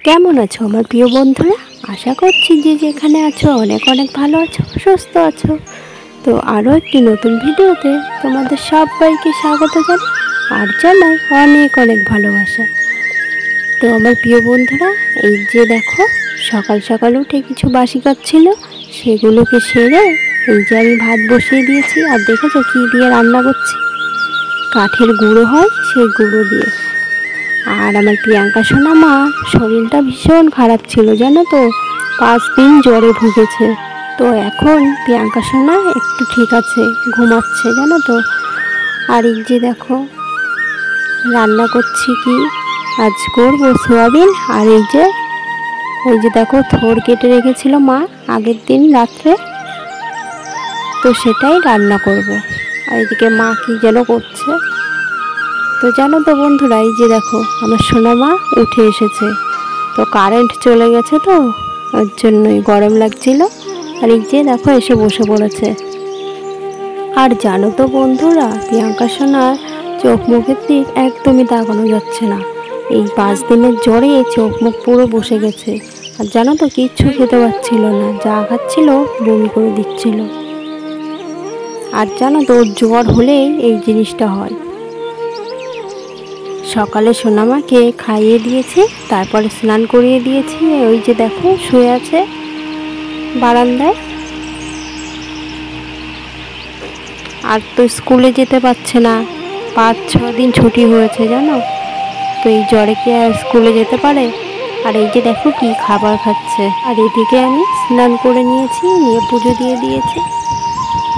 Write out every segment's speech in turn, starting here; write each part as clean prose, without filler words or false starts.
কেমন আছো আমার প্রিয় বন্ধুরা? আশা করছি যে যেখানে আছো অনেক অনেক ভালো আছো, সুস্থ আছো। তো আরও একটি নতুন ভিডিওতে তোমাদের সবাইকে স্বাগত জানাই আর জানাই অনেক অনেক ভালোবাসা। তো আমার প্রিয় বন্ধুরা, এই যে দেখো সকাল সকাল উঠে কিছু বাসি কাজ ছিল, সেগুলোকে সেরে এই যে আমি ভাত বসিয়ে দিয়েছি। আর দেখেছো কী দিয়ে রান্না করছি? কাঠের গুঁড়ো হয়, সেই গুঁড়ো দিয়ে। আর আমার প্রিয়াঙ্কা সোনা মা শরীরটা ভীষণ খারাপ ছিল জানো তো, 5 দিন জ্বরে ভুগেছে। তো এখন প্রিয়াঙ্কা সোনা একটু ঠিক আছে, ঘুমাচ্ছে জানো তো। আর এই যে দেখো রান্না করছি কি, আজ করবো সোয়াবিন। আর এই যে দেখো থোড় কেটে রেখেছিল মা আগের দিন রাত্রে, তো সেটাই রান্না করব। আর এদিকে মা কি যেন করছে। তো জানো তো বন্ধুরা, এই যে দেখো আমার সোনা মা উঠে এসেছে। তো কারেন্ট চলে গেছে, তো ওর জন্যই গরম লাগছিল। আর এই যে দেখো এসে বসে পড়েছে। আর জানো তো বন্ধুরা, প্রিয়াঙ্কা সোনার চোখ মুখের দিক একদমই তাকানো যাচ্ছে না। এই 5 দিনের জ্বরে চোখ মুখ পুরো বসে গেছে। আর জানো তো কিচ্ছু খেতে পারছিল না, যা খাচ্ছিল বমি করে দিচ্ছিল। আর জানো তো ওর জ্বর হলেই এই জিনিসটা হয়। সকালে সোনামাকে খাইয়ে দিয়েছি, তারপরে স্নান করিয়ে দিয়েছি। ওই যে দেখো শুয়ে আছে বারান্দায়। আর তো স্কুলে যেতে পারছে না, 5-6 দিন ছুটি হয়েছে জানো। তো এই জ্বরে কি আর স্কুলে যেতে পারে? আর এই যে দেখো কি খাবার খাচ্ছে। আর এদিকে আমি স্নান করে নিয়েছি, নিয়ে পুজো দিয়ে দিয়েছি।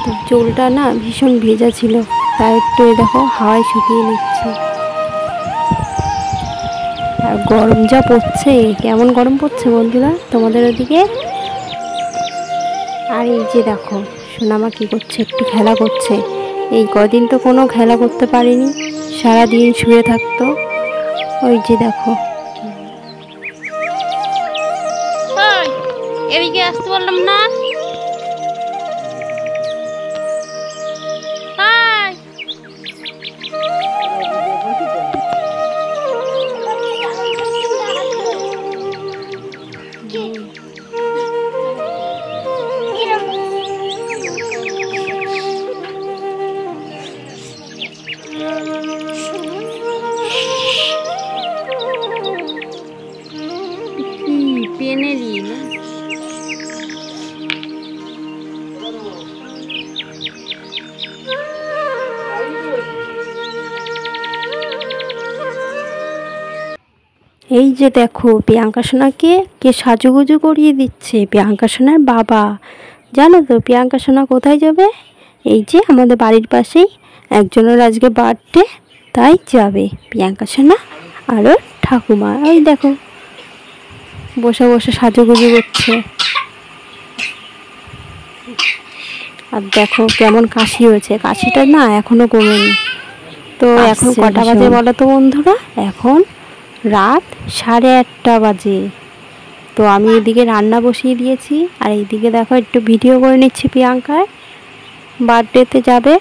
তো চুলটা না ভীষণ ভেজা ছিল, তাই একটু দেখো হাওয়ায় শুকিয়ে নিচ্ছি। আর গরম যা পড়ছে, কেমন গরম পড়ছে বন্ধুরা তোমাদের ওদিকে? আর এই যে দেখো সোনামা কী করছে, একটু খেলা করছে। এই কদিন তো কোনো খেলা করতে পারিনি, সারাদিন শুয়ে থাকতো। ওই যে দেখো, এদিকে আসতে বললাম না। পেনেলি না এই যে দেখো প্রিয়াঙ্কা সোনাকে কে সাজুগুজু করিয়ে দিচ্ছে, প্রিয়াঙ্কা সোনার বাবা। জানো তো প্রিয়াঙ্কা সোনা কোথায় যাবে? এই যে আমাদের বাড়ির পাশেই একজনের আজকে বার্থডে, তাই যাবে প্রিয়াঙ্কা সোনা আর ওর ঠাকুমা। ওই দেখো বসে বসে সাজুগুজু করছে। আর দেখো কেমন কাশি হয়েছে, কাশিটা না এখনো কমেনি। তো এখন কটা বাজে বলো তো বন্ধুরা? এখন রাত 8:30 বাজে। তো আমি এদিকে রান্না বসিয়ে দিয়েছি, আর এইদিকে দেখো একটু ভিডিও করে নিচ্ছি। প্রিয়াঙ্কার বার্থডেতে যাবে।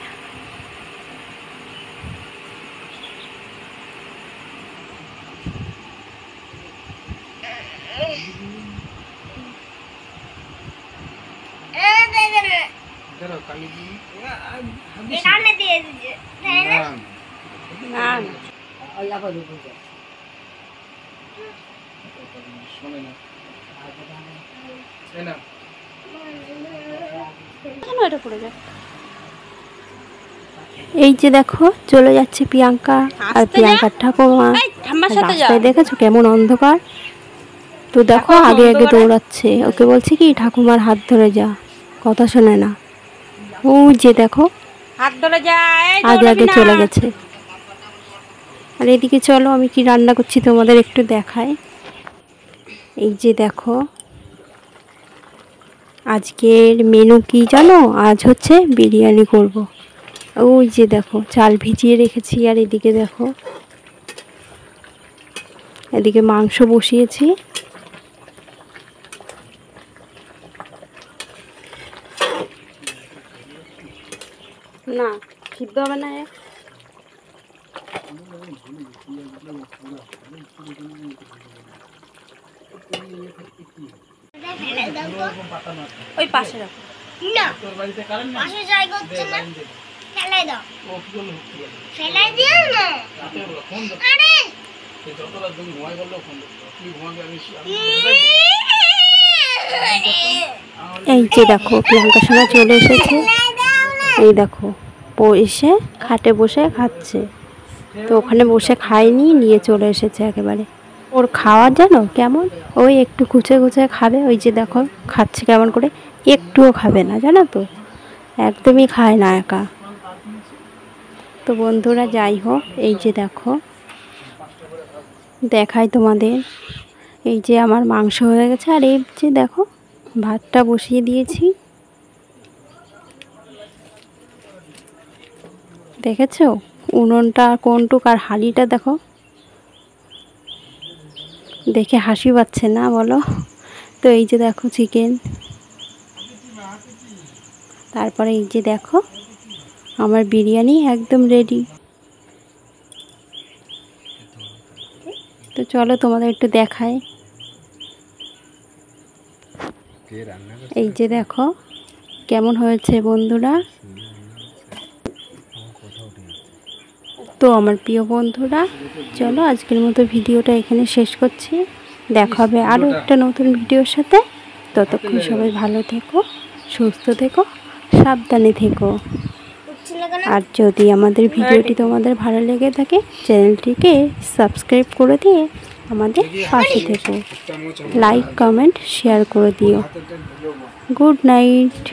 এই যে দেখো চলে যাচ্ছে প্রিয়াঙ্কা আর প্রিয়াঙ্কার ঠাকুমা। রাস্তায় দেখেছো কেমন অন্ধকার। তো দেখো আগে আগে দৌড়াচ্ছে, ওকে বলছে কি ঠাকুমার হাত ধরে যা, কথা শোনে না। ও যে দেখো হাত ধরে যায়, আগে আগে চলে গেছে। আর এদিকে চলো আমি কি রান্না করছি তোমাদের একটু দেখাই। এই যে দেখো আজকের মেনু কি জানো? আজ হচ্ছে বিরিয়ানি করব। ওই যে দেখো চাল ভিজিয়ে রেখেছি। আর এদিকে দেখো এদিকে মাংস বসিয়েছি। না সিদ্ধ হবে না। ওই পাশে রাখো। না পাশে জায়গা হচ্ছে না, ফেলাই দাও, ফেলাই দিও না। আরে এই যে দেখো প্রিয়াঙ্কা সোনা চলে এসেছে। এই দেখো এসে খাটে বসে খাচ্ছে। তো ওখানে বসে খায়নি, নিয়ে চলে এসেছে একেবারে। ওর খাওয়ার জানো কেমন, ওই একটু কুচে কুচে খাবে। ওই যে দেখো খাচ্ছে কেমন করে, একটুও খাবে না জানো তো, একদমই খায় না একা। তো বন্ধুরা যাই হোক, এই যে দেখো দেখাই তোমাদের, এই যে আমার মাংস হয়ে গেছে। আর এই যে দেখো ভাতটা বসিয়ে দিয়েছি, দেখেছো উনুনটা কোনটুক, আর হাঁড়িটা দেখো, দেখে হাসি পাচ্ছে না বলো? তো এই যে দেখো চিকেন, তারপরে এই যে দেখো আমার বিরিয়ানি একদম রেডি। তো চলো তোমাদের একটু দেখাই। এই যে দেখো কেমন হয়েছে বন্ধুরা। তো আমার প্রিয় বন্ধুরা, চলো আজকের মতো ভিডিওটা এখানে শেষ করছি। দেখা হবে আরও একটা নতুন ভিডিওর সাথে। ততক্ষণ সবাই ভালো থেকো, সুস্থ থেকো, সাবধানে থেকো। আর যদি আমাদের ভিডিওটি তোমাদের ভালো লেগে থাকে, চ্যানেলটিকে সাবস্ক্রাইব করে দিয়ে আমাদের পাশে থেকো। লাইক, কমেন্ট, শেয়ার করে দিও। Good night.